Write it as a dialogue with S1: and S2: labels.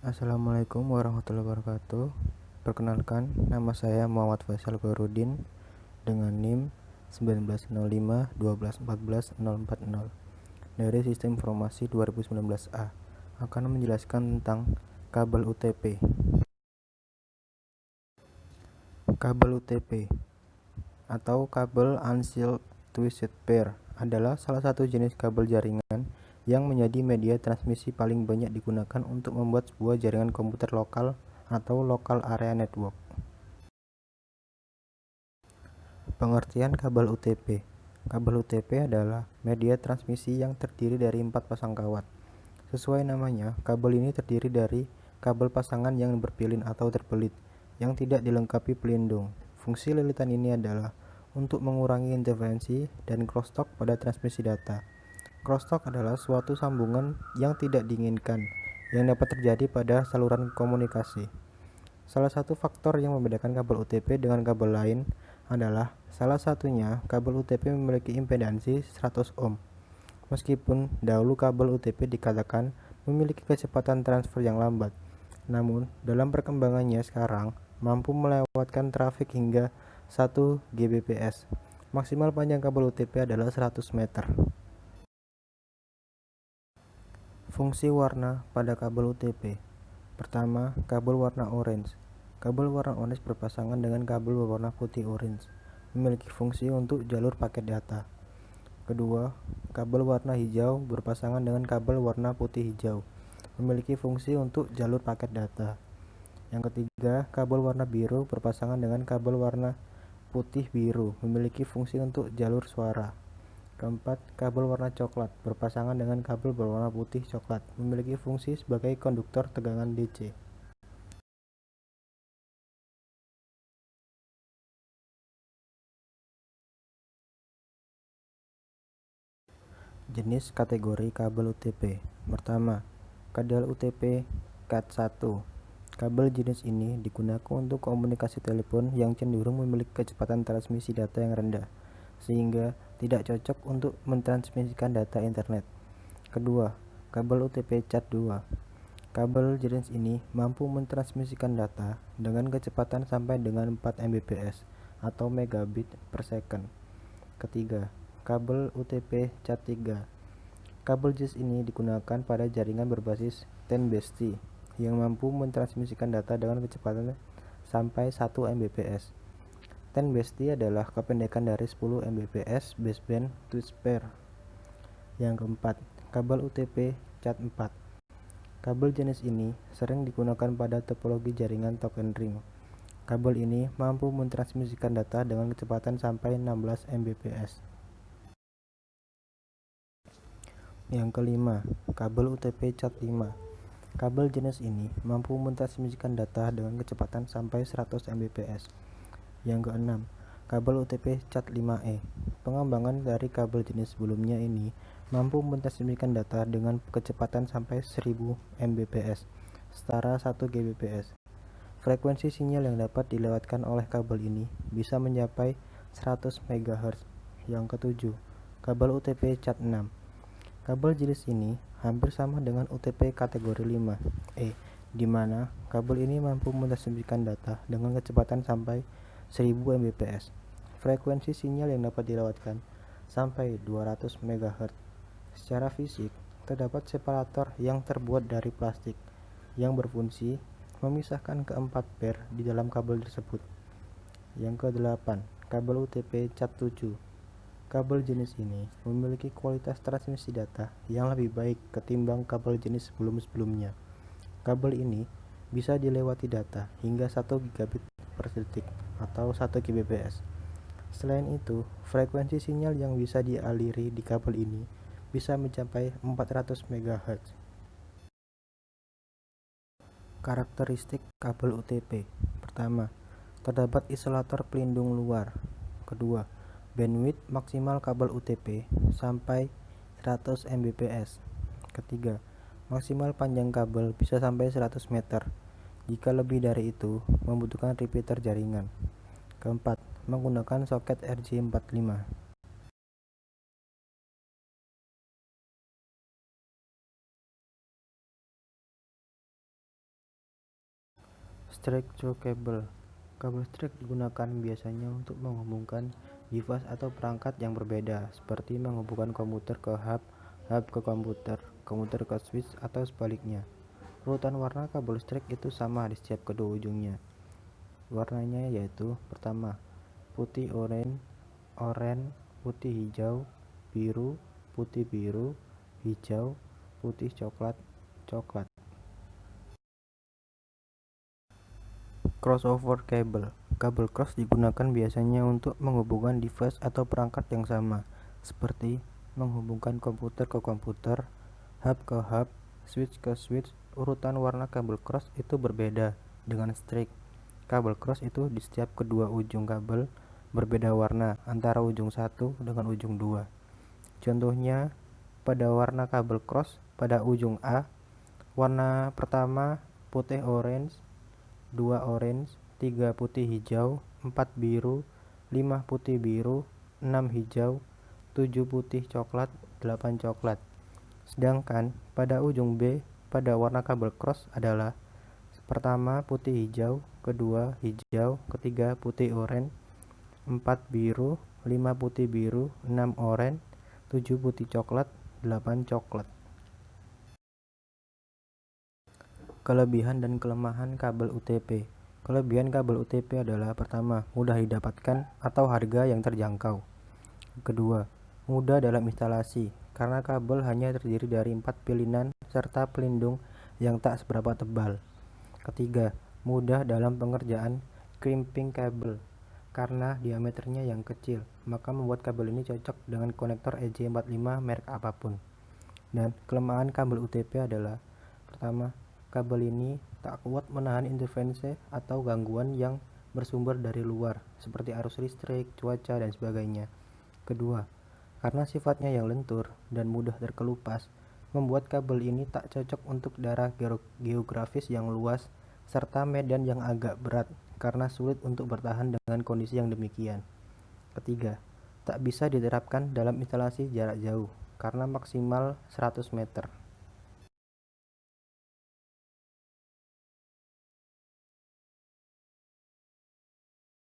S1: Assalamualaikum warahmatullahi wabarakatuh. Perkenalkan, nama saya Muhammad Faisal Gorudin dengan NIM 1905 12 14 040 dari Sistem Informasi 2019A akan menjelaskan tentang kabel UTP. Kabel UTP atau kabel Unsealed Twisted Pair adalah salah satu jenis kabel jaringan yang menjadi media transmisi paling banyak digunakan untuk membuat sebuah jaringan komputer lokal atau Local Area Network. Pengertian kabel UTP. Kabel UTP adalah media transmisi yang terdiri dari 4 pasang kawat. Sesuai namanya, kabel ini terdiri dari kabel pasangan yang berpilin atau terbelit, yang tidak dilengkapi pelindung. Fungsi lilitan ini adalah untuk mengurangi interferensi dan crosstalk pada transmisi data. Crosstalk adalah suatu sambungan yang tidak diinginkan yang dapat terjadi pada saluran komunikasi. Salah satu faktor yang membedakan kabel UTP dengan kabel lain adalah salah satunya kabel UTP memiliki impedansi 100 ohm. Meskipun dahulu kabel UTP dikatakan memiliki kecepatan transfer yang lambat, namun dalam perkembangannya sekarang mampu melewatkan trafik hingga 1 Gbps. Maksimal panjang kabel UTP adalah 100 meter. Fungsi warna pada kabel UTP. Pertama, kabel warna orange. Kabel warna orange berpasangan dengan kabel berwarna putih orange, memiliki fungsi untuk jalur paket data. Kedua, kabel warna hijau berpasangan dengan kabel warna putih hijau, memiliki fungsi untuk jalur paket data. Yang ketiga, kabel warna biru berpasangan dengan kabel warna putih biru, memiliki fungsi untuk jalur suara. Keempat, kabel warna coklat berpasangan dengan kabel berwarna putih coklat, memiliki fungsi sebagai konduktor tegangan DC. Jenis kategori kabel UTP. Pertama, kabel UTP Cat1. Kabel jenis ini digunakan untuk komunikasi telepon yang cenderung memiliki kecepatan transmisi data yang rendah, sehingga tidak cocok untuk mentransmisikan data internet. Kedua, kabel UTP Cat2. Kabel jenis ini mampu mentransmisikan data dengan kecepatan sampai dengan 4 Mbps atau megabit per second. Ketiga, kabel UTP Cat3. Kabel jenis ini digunakan pada jaringan berbasis 10BSD yang mampu mentransmisikan data dengan kecepatan sampai 1 Mbps. 10BSD adalah kependekan dari 10 Mbps baseband twisted pair. Yang keempat, kabel UTP Cat4. Kabel jenis ini sering digunakan pada topologi jaringan token ring. Kabel ini mampu mentransmisikan data dengan kecepatan sampai 16 Mbps. Yang kelima, kabel UTP Cat5. Kabel jenis ini mampu mentransmisikan data dengan kecepatan sampai 100 Mbps. Yang keenam, kabel UTP Cat5e. Pengembangan dari kabel jenis sebelumnya ini mampu mentransmisikan data dengan kecepatan sampai 1000 Mbps, setara 1 Gbps. Frekuensi sinyal yang dapat dilewatkan oleh kabel ini bisa mencapai 100 MHz. Yang ketujuh, kabel UTP Cat6. Kabel jenis ini hampir sama dengan UTP kategori 5E, di mana kabel ini mampu mentransmisikan data dengan kecepatan sampai 1000 Mbps. Frekuensi sinyal yang dapat dilewatkan sampai 200 MHz. Secara fisik, terdapat separator yang terbuat dari plastik yang berfungsi memisahkan keempat pair di dalam kabel tersebut. Yang kedelapan, kabel UTP Cat7. Kabel jenis ini memiliki kualitas transmisi data yang lebih baik ketimbang kabel jenis sebelum-sebelumnya. Kabel ini bisa dilewati data hingga 1 gigabit per detik atau 1 Gbps. Selain itu, frekuensi sinyal yang bisa dialiri di kabel ini bisa mencapai 400 MHz. Karakteristik kabel UTP. Pertama, terdapat isolator pelindung luar. Kedua, bandwidth maksimal kabel UTP sampai 100 Mbps. Ketiga, maksimal panjang kabel bisa sampai 100 meter. Jika lebih dari itu, membutuhkan repeater jaringan. Keempat, menggunakan soket RJ45. Straight-through cable. Kabel straight digunakan biasanya untuk menghubungkan device atau perangkat yang berbeda, seperti menghubungkan komputer ke hub, hub ke komputer, komputer ke switch, atau sebaliknya. Urutan warna kabel straight itu sama di setiap kedua ujungnya. Warnanya yaitu: pertama, putih oranye, putih hijau, biru, putih biru, hijau, putih coklat. Crossover cable. Kabel cross digunakan biasanya untuk menghubungkan device atau perangkat yang sama, seperti menghubungkan komputer ke komputer, hub ke hub, switch ke switch. Urutan warna kabel cross itu berbeda dengan straight. Kabel cross itu di setiap kedua ujung kabel berbeda warna antara ujung 1 dengan ujung 2. Contohnya, pada warna kabel cross pada ujung A, warna pertama putih orange, 2 orange, 3 putih hijau, 4 biru, 5 putih biru, 6 hijau, 7 putih coklat, 8 coklat. Sedangkan pada ujung B, pada warna kabel cross adalah: pertama putih hijau, kedua hijau, ketiga putih oranye, 4 biru, 5 putih biru, 6 oranye, 7 putih coklat, 8 coklat. Kelebihan dan kelemahan kabel UTP. Kelebihan kabel UTP adalah: pertama, mudah didapatkan atau harga yang terjangkau. Kedua, mudah dalam instalasi karena kabel hanya terdiri dari 4 pilihan serta pelindung yang tak seberapa tebal. Ketiga, mudah dalam pengerjaan crimping kabel karena diameternya yang kecil, maka membuat kabel ini cocok dengan konektor EJ45 merek apapun. Dan kelemahan kabel UTP adalah: pertama, kabel ini tak kuat menahan interferensi atau gangguan yang bersumber dari luar, seperti arus listrik, cuaca, dan sebagainya. Kedua, karena sifatnya yang lentur dan mudah terkelupas, membuat kabel ini tak cocok untuk daerah geografis yang luas, serta medan yang agak berat karena sulit untuk bertahan dengan kondisi yang demikian. Ketiga, tak bisa diterapkan dalam instalasi jarak jauh karena maksimal 100 meter.